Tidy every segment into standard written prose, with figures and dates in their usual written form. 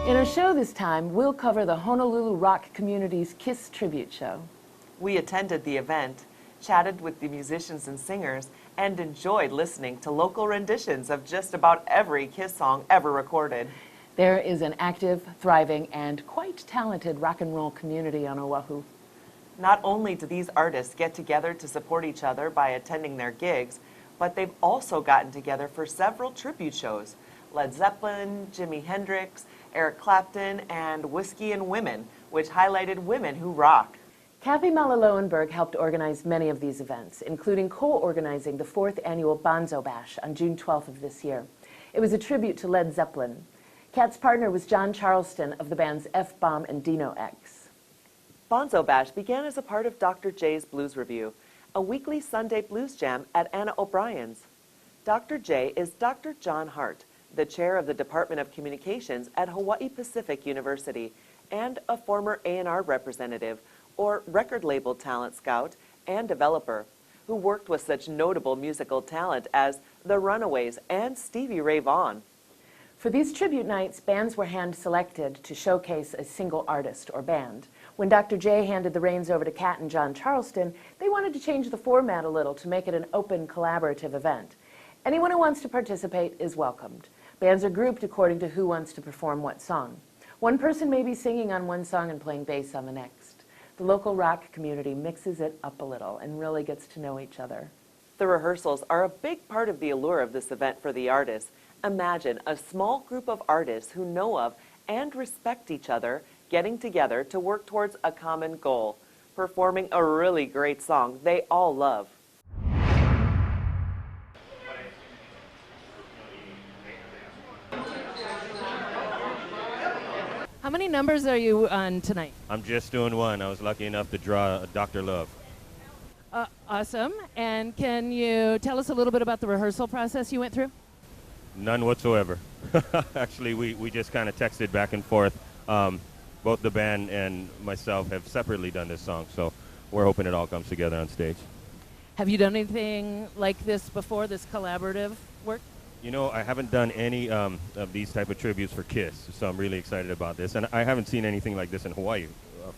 In our show this time, we'll cover the Honolulu rock community's Kiss tribute show. We attended the event, chatted with the musicians and singers, and enjoyed listening to local renditions of just about every Kiss song ever recorded. There is an active, thriving, and quite talented rock and roll community on Oahu. Not only do these artists get together to support each other by attending their gigs, but they've also gotten together for several tribute shows. Led Zeppelin, Jimi Hendrix, Eric Clapton, and Whiskey and Women, which highlighted women who rock. Kathy Malalowenberg helped organize many of these events, including co-organizing the 4th annual Bonzo Bash on June 12th of this year. It was a tribute to Led Zeppelin. Kat's partner was John Charleston of the bands F-Bomb and Dino X. Bonzo Bash began as a part of Dr. J's Blues Review, a weekly Sunday blues jam at Anna O'Brien's. Dr. J is Dr. John Hart, the chair of the Department of Communications at Hawaii Pacific University, and a former A&R representative, or record label talent scout and developer, who worked with such notable musical talent as The Runaways and Stevie Ray Vaughan. For these tribute nights, bands were hand-selected to showcase a single artist or band. When Dr. J handed the reins over to Kat and John Charleston, they wanted to change the format a little to make it an open, collaborative event. Anyone who wants to participate is welcomed. Bands are grouped according to who wants to perform what song. One person may be singing on one song and playing bass on the next. The local rock community mixes it up a little and really gets to know each other. The rehearsals are a big part of the allure of this event for the artists. Imagine a small group of artists who know of and respect each other getting together to work towards a common goal, performing a really great song they all love. How many numbers are you on tonight? I'm just doing one. I was lucky enough to draw Dr. Love. Awesome. And can you tell us a little bit about the rehearsal process you went through? None whatsoever. Actually, we just kind of texted back and forth. Both the band and myself have separately done this song, so we're hoping it all comes together on stage. Have you done anything like this before, this collaborative work? You know, I haven't done any of these type of tributes for Kiss, so I'm really excited about this. And I haven't seen anything like this in Hawaii,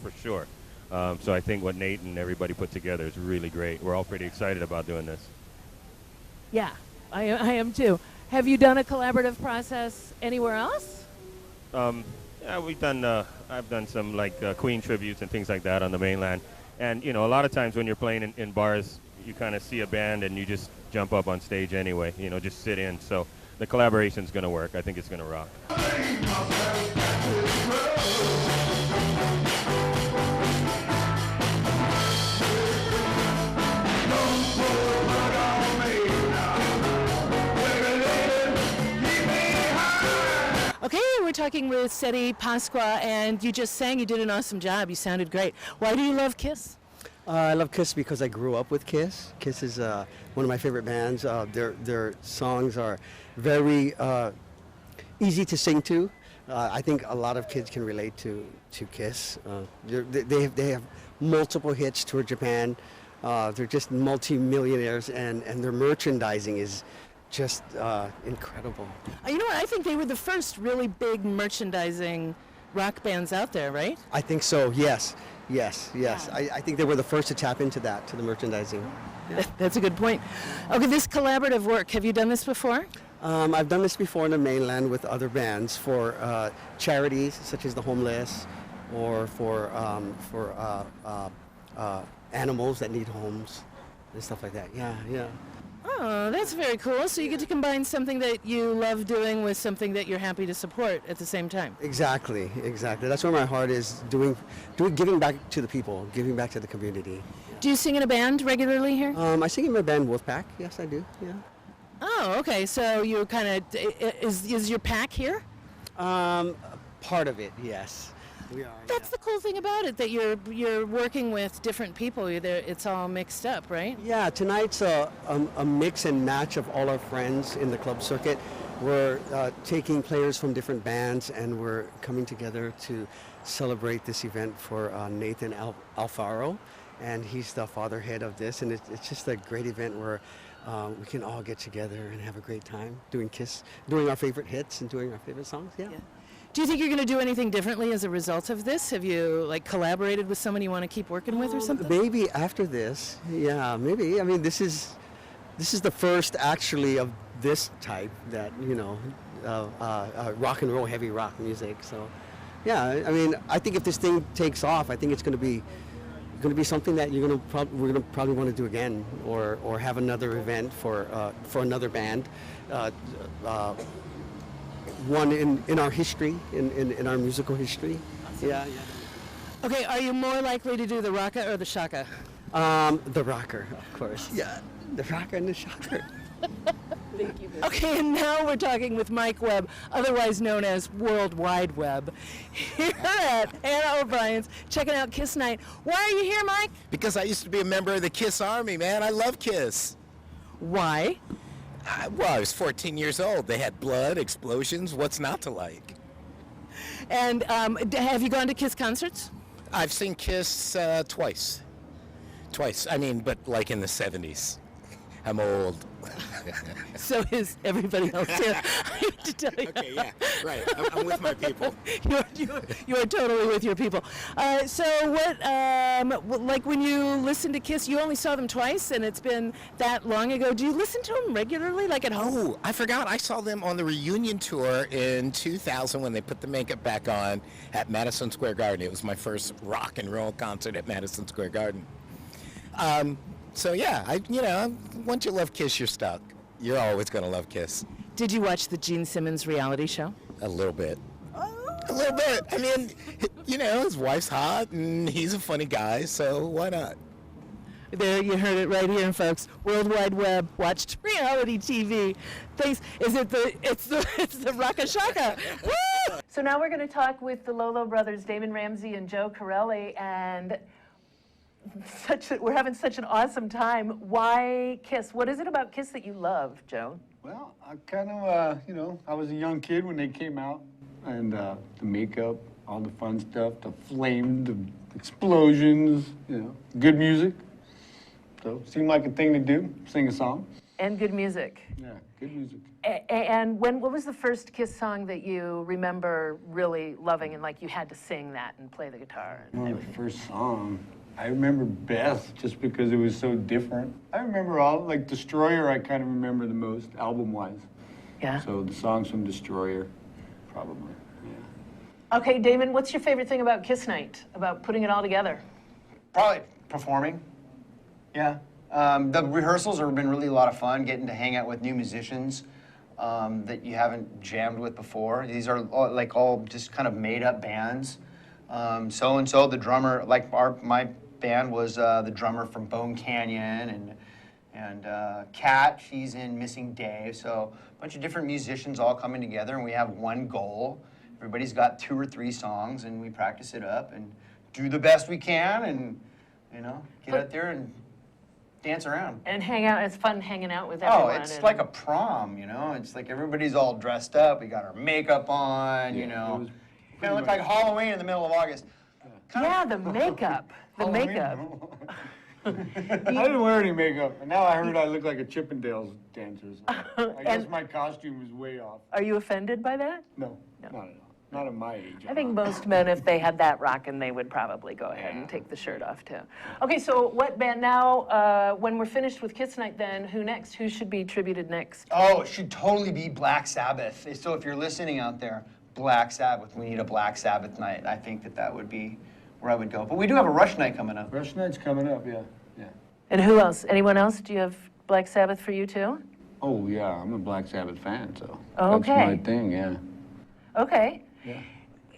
for sure. So I think what Nate and everybody put together is really great. We're all pretty excited about doing this. Yeah, I am too. Have you done a collaborative process anywhere else? Yeah, we've done. I've done some like Queen tributes and things like that on the mainland. And you know, a lot of times when you're playing in bars, you kind of see a band and you just jump up on stage anyway. You know, just sit in. So the collaboration's going to work. I think it's going to rock. Okay, we're talking with Ceddie Pasqua, and you just sang. You did an awesome job. You sounded great. Why do you love Kiss? I love Kiss because I grew up with Kiss. Kiss is one of my favorite bands. Their songs are very easy to sing to. I think a lot of kids can relate to Kiss. They have multiple hits, tour Japan. They're just multi-millionaires, and their merchandising is just incredible. You know what? I think they were the first really big merchandising rock bands out there, right? I think so, yes. Yeah. I think they were the first to tap into that, to the merchandising. Yeah. That's a good point. Okay, this collaborative work, have you done this before? I've done this before in the mainland with other bands for charities such as the homeless, or for animals that need homes and stuff like that. Yeah. Oh, that's very cool. So you get to combine something that you love doing with something that you're happy to support at the same time. Exactly. That's where my heart is, giving back to the people, giving back to the community. Do you sing in a band regularly here? I sing in my band Wolfpack. Yes, I do. Yeah. Oh, okay. So you kind of is your pack here? Part of it, yes. We are. That's the cool thing about it, that you're working with different people. It's all mixed up, right? Yeah, tonight's a mix and match of all our friends in the club circuit. We're taking players from different bands, and we're coming together to celebrate this event for Nathan Alfaro, and he's the fatherhead of this, and it's just a great event where we can all get together and have a great time doing Kiss, doing our favorite hits and doing our favorite songs. Yeah. Do you think you're going to do anything differently as a result of this? Have you like collaborated with someone you want to keep working with or something? Maybe after this, yeah, maybe. I mean, this is the first actually of this type that, you know, rock and roll, heavy rock music. So, yeah, I mean, I think if this thing takes off, I think it's going to be something that we're going to probably want to do again, or have another event for another band. One in our history, in our musical history. Awesome. Yeah. Okay, are you more likely to do the rocka or the shaka? The rocker, of course. Yeah, the rocker and the shocker. Thank you. Okay, and now we're talking with Mike Webb, otherwise known as Worldwide Webb, here at Anna O'Brien's, checking out Kiss Night. Why are you here, Mike? Because I used to be a member of the Kiss Army, man. I love Kiss. Why? Well, I was 14 years old. They had blood, explosions. What's not to like? And have you gone to Kiss concerts? I've seen Kiss twice. Twice. I mean, but like in the 70s. I'm old. So is everybody else here. I have to tell you. Okay, yeah, right. I'm with my people. You are totally with your people. So what, like when you listen to Kiss, you only saw them twice, and it's been that long ago. Do you listen to them regularly, like at home? Oh, I forgot. I saw them on the reunion tour in 2000 when they put the makeup back on at Madison Square Garden. It was my first rock and roll concert at Madison Square Garden. So yeah, once you love Kiss, you're stuck. You're always gonna love Kiss. Did you watch the Gene Simmons reality show? A little bit. A little bit. I mean, his wife's hot and he's a funny guy, so why not? There, you heard it right here, folks. Worldwide Web watched reality TV. Thanks. It's the Raka Shaka. Woo! So now we're going to talk with the Lolo Brothers, Damon Ramsey and Joe Corelli, and we're having such an awesome time. Why Kiss? What is it about Kiss that you love, Joe? Well, I kind of, I was a young kid when they came out, and the makeup, all the fun stuff, the flame, the explosions, good music. So it seemed like a thing to do, sing a song. And good music. Yeah, good music. And what was the first Kiss song that you remember really loving and like you had to sing that and play the guitar? The first song, I remember Beth just because it was so different. I remember like Destroyer I kind of remember the most, album-wise. Yeah. So the songs from Destroyer, probably, yeah. Okay, Damon, what's your favorite thing about Kiss Night, about putting it all together? Probably performing. Yeah. The rehearsals have been really a lot of fun, getting to hang out with new musicians that you haven't jammed with before. These are all just kind of made-up bands. So-and-so, the drummer, my band was the drummer from Bone Canyon, and Kat, she's in Missing Dave. So a bunch of different musicians all coming together, and we have one goal. Everybody's got 2 or 3 songs, and we practice it up and do the best we can, and get out there and dance around. And hang out. It's fun hanging out with everyone. Oh, it's like a prom, It's like everybody's all dressed up. We got our makeup on, Kind of look like Halloween in the middle of August. Yeah, the makeup. The makeup. I didn't wear any makeup, and now I heard I look like a Chippendales dancer. So I guess my costume was way off. Are you offended by that? No, not at all. Not at my age. I think most men, if they had that rockin', they would probably go ahead and take the shirt off, too. Okay, so what band now, when we're finished with Kiss Night, then, who next? Who should be tributed next? Oh, it should totally be Black Sabbath. So if you're listening out there, Black Sabbath, we need a Black Sabbath night. I think that would be where I would go. But we do have a Rush night coming up. Rush night's coming up, yeah. And who else? Anyone else? Do you have Black Sabbath for you, too? Oh, yeah, I'm a Black Sabbath fan, so Okay. that's my thing, yeah. Okay. Yeah.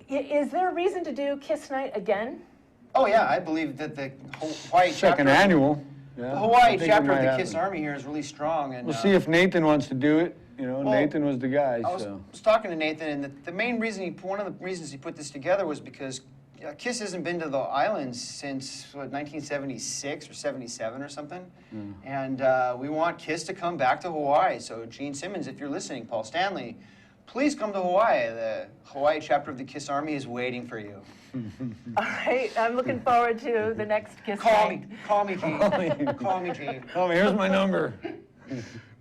Is there a reason to do Kiss Night again? Oh, yeah, I believe that the Hawaii Second chapter... annual. Yeah. The Hawaii I think it chapter of might the happen. Kiss Army here is really strong. And We'll see if Nathan wants to do it. Well, Nathan was the guy, I was so. talking to Nathan, and the main reason, one of the reasons he put this together was because Kiss hasn't been to the islands since, 1976 or 77 or something. And we want Kiss to come back to Hawaii. So Gene Simmons, if you're listening, Paul Stanley, please come to Hawaii. The Hawaii chapter of the Kiss Army is waiting for you. All right, I'm looking forward to the next Kiss Night. Call me, Gene. Call me, Gene. Oh, here's my number.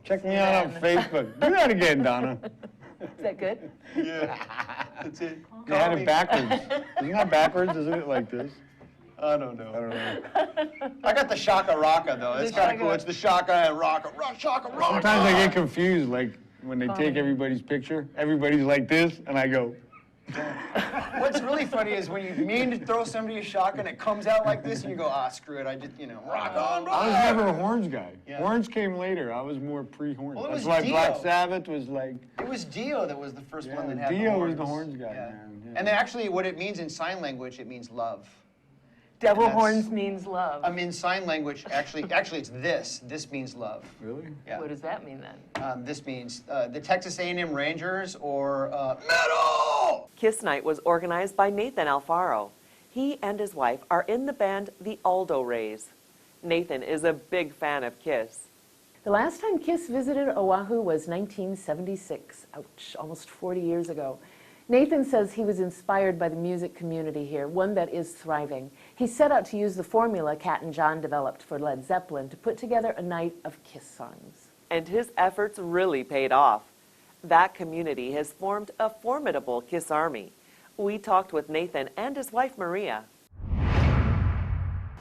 Check me out on Facebook. Do that again, Donna. Is that good? Yeah. That's it. They had it backwards. Isn't that backwards? Isn't it like this? I don't know. I don't know. I got the shaka raka though. It's kind of cool. It's the shaka and raka, shaka raka. Sometimes I get confused, like when they take everybody's picture, everybody's like this, and I go. What's really funny is when you mean to throw somebody a shaka and it comes out like this, and you go, ah, screw it. I just, rock on, rock I was on. never a horns guy. Yeah. Horns came later. I was more pre-horns. Well, it That's was why Dio. Black Sabbath was like. It was Dio that was the first Yeah, one that had the Dio horns. was the horns guy, man, yeah. And then actually, what it means in sign language, it means love. Devil That's- horns means love. In sign language, actually, it's this. This means love. Really? Yeah. What does that mean then? This means the Texas A&M Rangers or metal. Kiss Night was organized by Nathan Alfaro. He and his wife are in the band The Aldo Rays. Nathan is a big fan of Kiss. The last time Kiss visited Oahu was 1976. Ouch, almost 40 years ago. Nathan says he was inspired by the music community here, one that is thriving. He set out to use the formula Cat and John developed for Led Zeppelin to put together a night of Kiss songs. And his efforts really paid off. That community has formed a formidable Kiss army. We talked with Nathan and his wife Maria.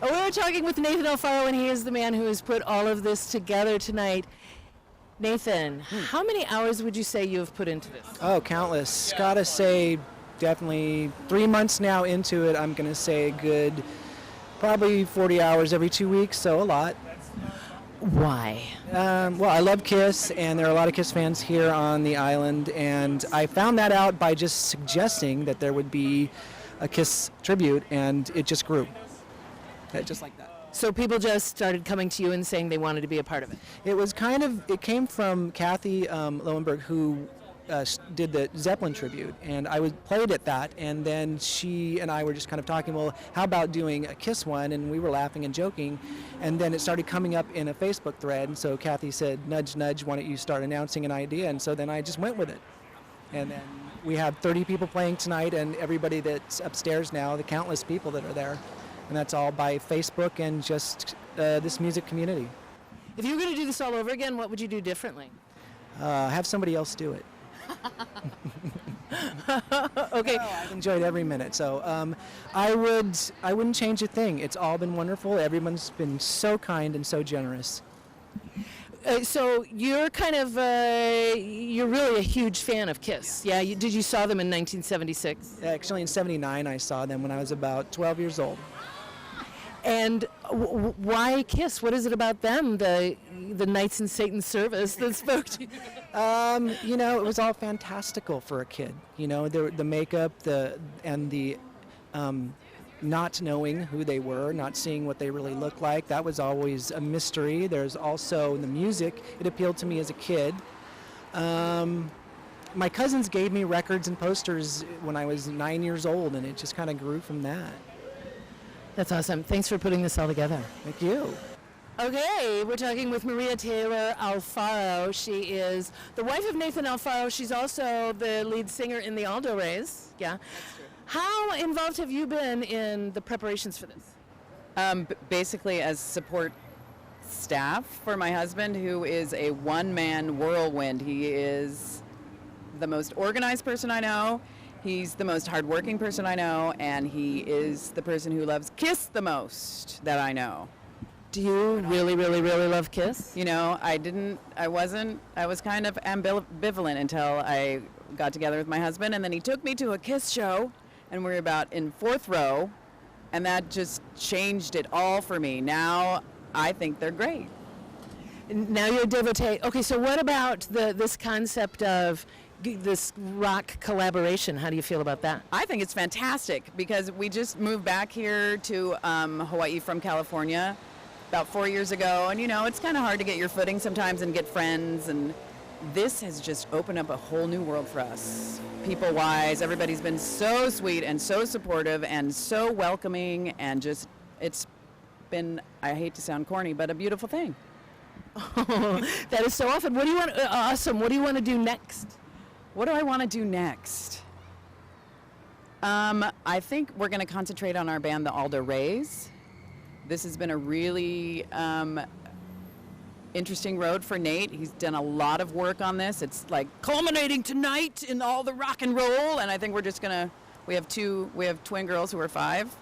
We were talking with Nathan Alfaro, and he is the man who has put all of this together tonight. Nathan, how many hours would you say you have put into this? Oh, countless. Gotta say, definitely 3 months now into it. I'm gonna say a good, probably 40 hours every 2 weeks, so a lot. Why? Well, I love Kiss, and there are a lot of Kiss fans here on the island, and I found that out by just suggesting that there would be a Kiss tribute, and it just grew. Just like that. So people just started coming to you and saying they wanted to be a part of it? It came from Kathy Lowenberg, who did the Zeppelin tribute, and I played at that, and then she and I were just kind of talking, well, how about doing a Kiss one? And we were laughing and joking, and then it started coming up in a Facebook thread, and so Kathy said, nudge, nudge, why don't you start announcing an idea? And so then I just went with it. And then we have 30 people playing tonight, and everybody that's upstairs now, the countless people that are there. And that's all by Facebook and just this music community. If you were going to do this all over again, what would you do differently? Have somebody else do it. Okay. I've enjoyed every minute, so I wouldn't change a thing. It's all been wonderful. Everyone's been so kind and so generous. So you're kind of, you're really a huge fan of Kiss. Yeah, did you saw them in 1976? Actually, in '79, I saw them when I was about 12 years old. And why Kiss? What is it about them, the Knights in Satan's Service, that spoke to you? It was all fantastical for a kid. The makeup, and the not knowing who they were, not seeing what they really looked like. That was always a mystery. There's also the music. It appealed to me as a kid. My cousins gave me records and posters when I was 9 years old, and it just kind of grew from that. That's awesome. Thanks for putting this all together. Thank you. Okay, we're talking with Maria Taylor-Alfaro. She is the wife of Nathan Alfaro. She's also the lead singer in the Aldo Rays. Yeah. That's true. How involved have you been in the preparations for this? Basically as support staff for my husband, who is a one-man whirlwind. He is the most organized person I know. He's the most hardworking person I know, and he is the person who loves Kiss the most that I know. Do you really, really, really love Kiss? I was kind of ambivalent until I got together with my husband, and then he took me to a Kiss show, and we were about in 4th row, and that just changed it all for me. Now I think they're great. Now you're a devotee. Okay, so what about this concept of this rock collaboration? How do you feel about that? I think it's fantastic because we just moved back here to Hawaii from California about 4 years ago, and it's kind of hard to get your footing sometimes and get friends, and this has just opened up a whole new world for us. People-wise, everybody's been so sweet and so supportive and so welcoming, and it's been, I hate to sound corny, but a beautiful thing. Oh, that is so awesome. Awesome. What do you want to do next? What do I want to do next? I think we're going to concentrate on our band, the Aldo Rays. This has been a really interesting road for Nate. He's done a lot of work on this. It's like culminating tonight in all the rock and roll, and I think we're just gonna, we have twin girls who are 5.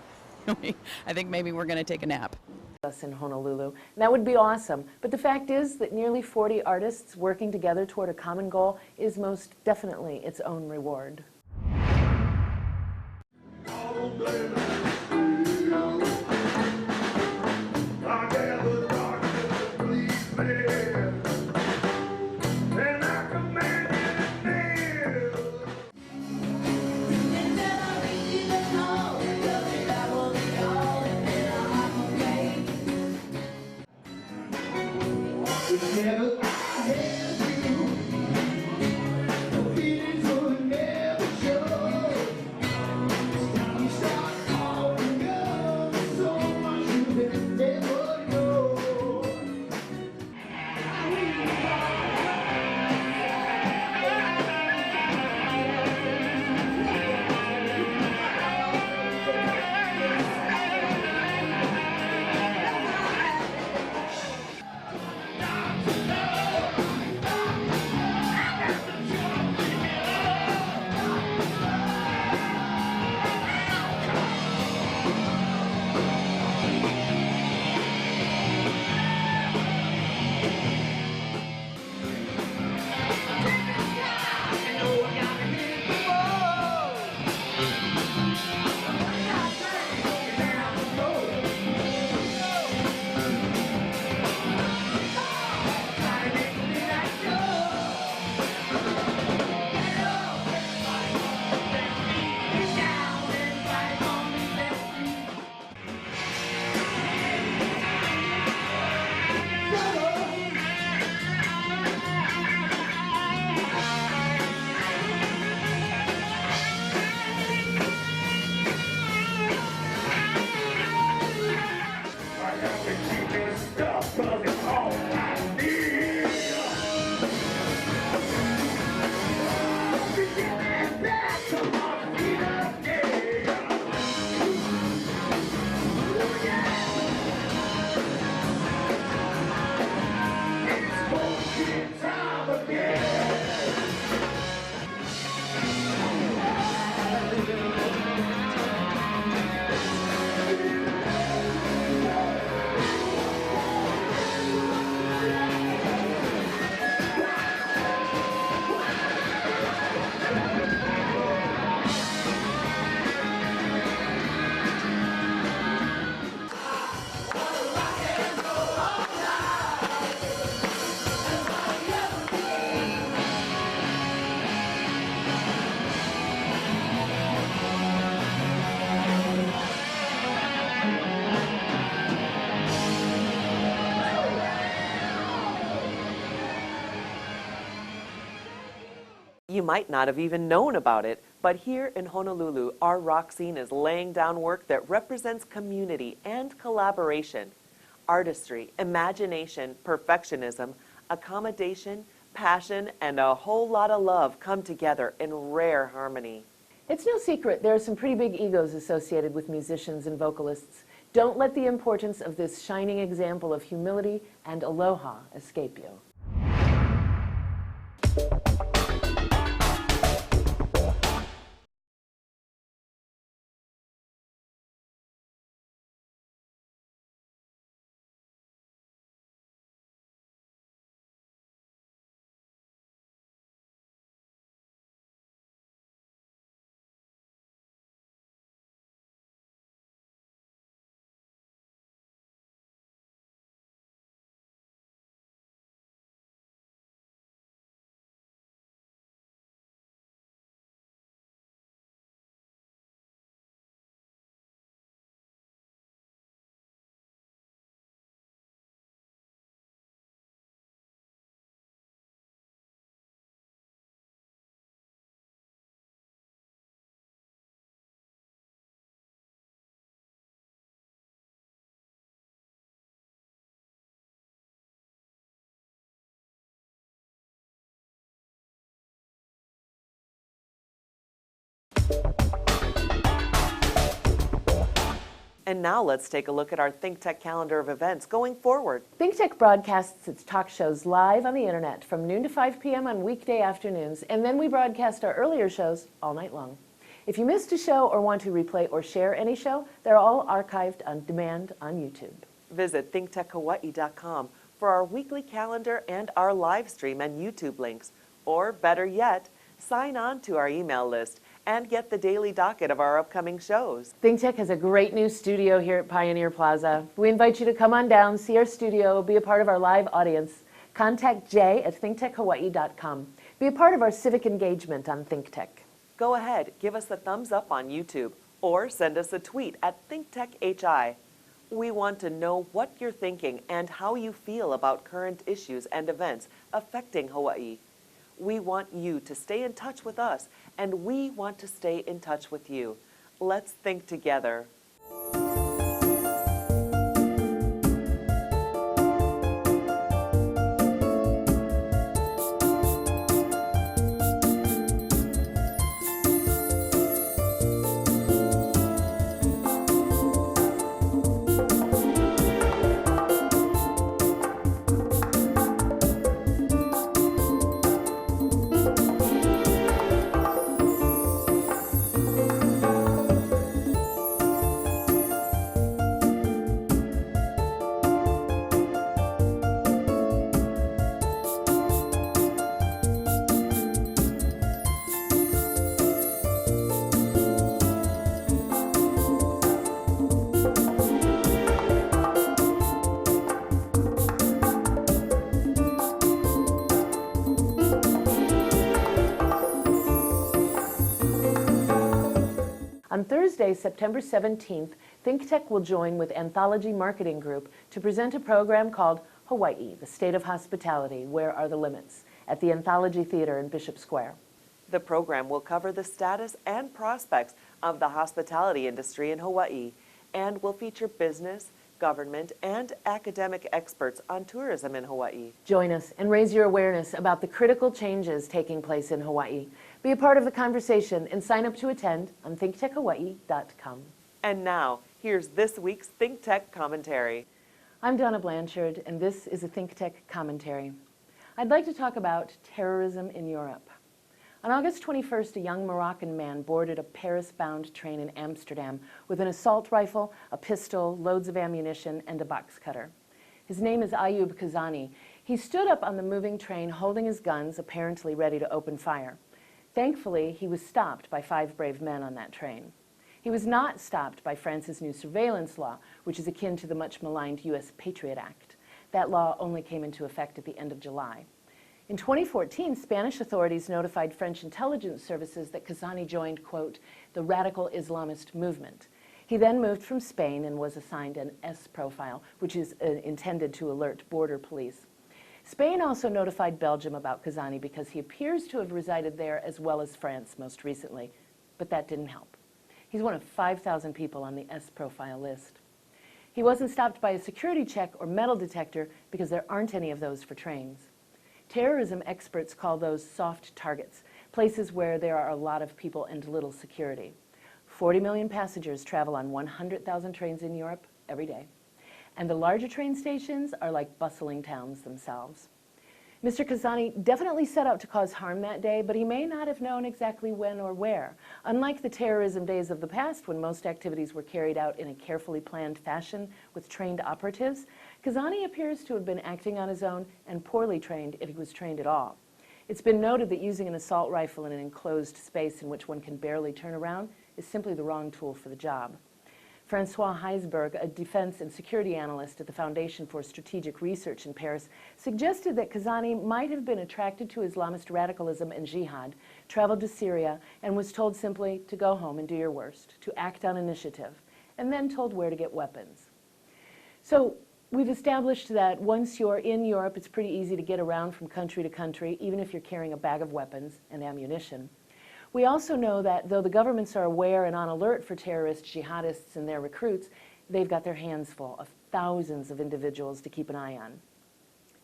I think maybe we're gonna take a nap. Us in Honolulu. And that would be awesome. But the fact is that nearly 40 artists working together toward a common goal is most definitely its own reward. You might not have even known about it, but here in Honolulu, our rock scene is laying down work that represents community and collaboration. Artistry, imagination, perfectionism, accommodation, passion, and a whole lot of love come together in rare harmony. It's no secret there are some pretty big egos associated with musicians and vocalists. Don't let the importance of this shining example of humility and aloha escape you. And now let's take a look at our ThinkTech calendar of events going forward. ThinkTech broadcasts its talk shows live on the internet from noon to 5 p.m. on weekday afternoons, and then we broadcast our earlier shows all night long. If you missed a show or want to replay or share any show, they're all archived on demand on YouTube. Visit thinktechhawaii.com for our weekly calendar and our live stream and YouTube links. Or better yet, sign on to our email list and get the daily docket of our upcoming shows. ThinkTech has a great new studio here at Pioneer Plaza. We invite you to come on down, see our studio, be a part of our live audience. Contact Jay at thinktechhawaii.com. Be a part of our civic engagement on ThinkTech. Go ahead, give us a thumbs up on YouTube or send us a tweet at ThinkTechHI. We want to know what you're thinking and how you feel about current issues and events affecting Hawaii. We want you to stay in touch with us, and we want to stay in touch with you. Let's think together. On Thursday, September 17th, ThinkTech will join with Anthology Marketing Group to present a program called Hawaii, the State of Hospitality, Where Are the Limits? At the Anthology Theater in Bishop Square. The program will cover the status and prospects of the hospitality industry in Hawaii and will feature business, government, and academic experts on tourism in Hawaii. Join us and raise your awareness about the critical changes taking place in Hawaii. Be a part of the conversation and sign up to attend on thinktechhawaii.com. And now, here's this week's ThinkTech commentary. I'm Donna Blanchard, and this is a ThinkTech commentary. I'd like to talk about terrorism in Europe. On August 21st, a young Moroccan man boarded a Paris-bound train in Amsterdam with an assault rifle, a pistol, loads of ammunition, and a box cutter. His name is Ayub Kazani. He stood up on the moving train holding his guns, apparently ready to open fire. Thankfully, he was stopped by 5 brave men on that train. He was not stopped by France's new surveillance law, which is akin to the much maligned U.S. Patriot Act. That law only came into effect at the end of July. In 2014, Spanish authorities notified French intelligence services that Kazani joined, quote, the radical Islamist movement. He then moved from Spain and was assigned an S profile, which is intended to alert border police. Spain also notified Belgium about Kazani because he appears to have resided there as well as France most recently, but that didn't help. He's one of 5,000 people on the S profile list. He wasn't stopped by a security check or metal detector because there aren't any of those for trains. Terrorism experts call those soft targets, places where there are a lot of people and little security. 40 million passengers travel on 100,000 trains in Europe every day. And the larger train stations are like bustling towns themselves. Mr. Kazani definitely set out to cause harm that day, but he may not have known exactly when or where. Unlike the terrorism days of the past, when most activities were carried out in a carefully planned fashion with trained operatives, Kazani appears to have been acting on his own and poorly trained if he was trained at all. It's been noted that using an assault rifle in an enclosed space in which one can barely turn around is simply the wrong tool for the job. Francois Heisberg, a defense and security analyst at the Foundation for Strategic Research in Paris, suggested that Kazani might have been attracted to Islamist radicalism and jihad, traveled to Syria, and was told simply to go home and do your worst, to act on initiative, and then told where to get weapons. So we've established that once you're in Europe, it's pretty easy to get around from country to country, even if you're carrying a bag of weapons and ammunition. We also know that though the governments are aware and on alert for terrorists, jihadists, and their recruits, they've got their hands full of thousands of individuals to keep an eye on.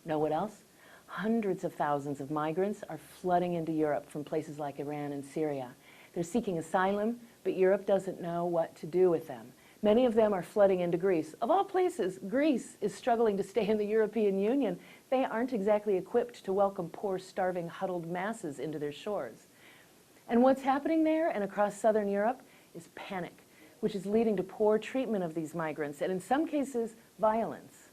Know what else? Hundreds of thousands of migrants are flooding into Europe from places like Iran and Syria. They're seeking asylum, but Europe doesn't know what to do with them. Many of them are flooding into Greece. Of all places, Greece is struggling to stay in the European Union. They aren't exactly equipped to welcome poor, starving, huddled masses into their shores. And what's happening there and across southern Europe is panic, which is leading to poor treatment of these migrants, and in some cases, violence.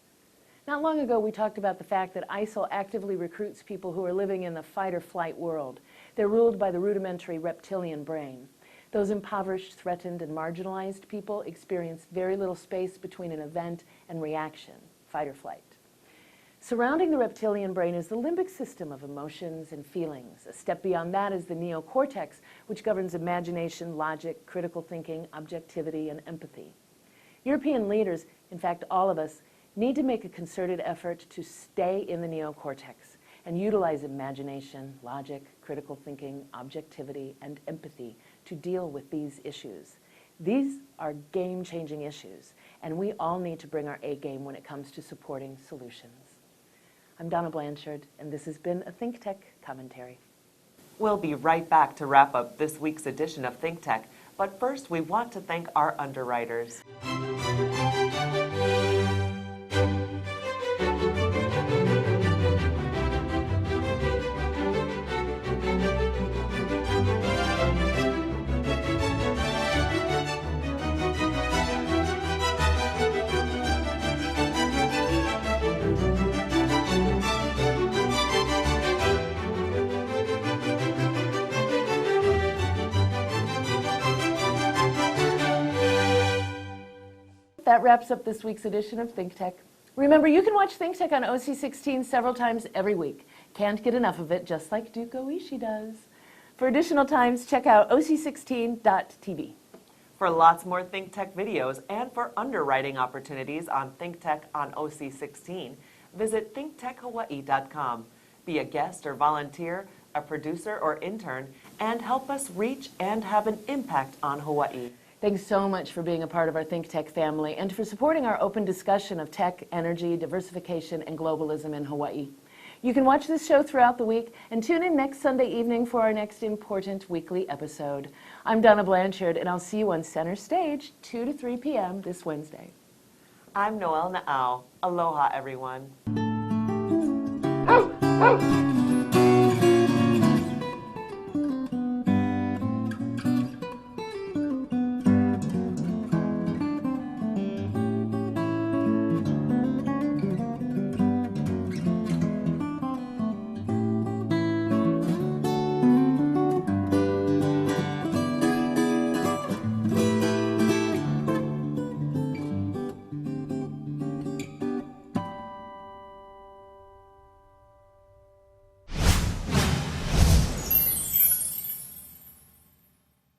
Not long ago, we talked about the fact that ISIL actively recruits people who are living in the fight-or-flight world. They're ruled by the rudimentary reptilian brain. Those impoverished, threatened, and marginalized people experience very little space between an event and reaction, fight or flight. Surrounding the reptilian brain is the limbic system of emotions and feelings. A step beyond that is the neocortex, which governs imagination, logic, critical thinking, objectivity, and empathy. European leaders, in fact all of us, need to make a concerted effort to stay in the neocortex and utilize imagination, logic, critical thinking, objectivity, and empathy to deal with these issues. These are game-changing issues, and we all need to bring our A game when it comes to supporting solutions. I'm Donna Blanchard, and this has been a ThinkTech commentary. We'll be right back to wrap up this week's edition of ThinkTech, but first we want to thank our underwriters. That wraps up this week's edition of ThinkTech. Remember, you can watch ThinkTech on OC16 several times every week. Can't get enough of it, just like Duke Oishi does. For additional times, check out oc16.tv. For lots more ThinkTech videos and for underwriting opportunities on ThinkTech on OC16, visit thinktechhawaii.com. Be a guest or volunteer, a producer or intern, and help us reach and have an impact on Hawaii. Thanks so much for being a part of our ThinkTech family and for supporting our open discussion of tech, energy, diversification, and globalism in Hawaii. You can watch this show throughout the week and tune in next Sunday evening for our next important weekly episode. I'm Donna Blanchard, and I'll see you on Center Stage 2 to 3 p.m. this Wednesday. I'm Noel Na'au. Aloha, everyone.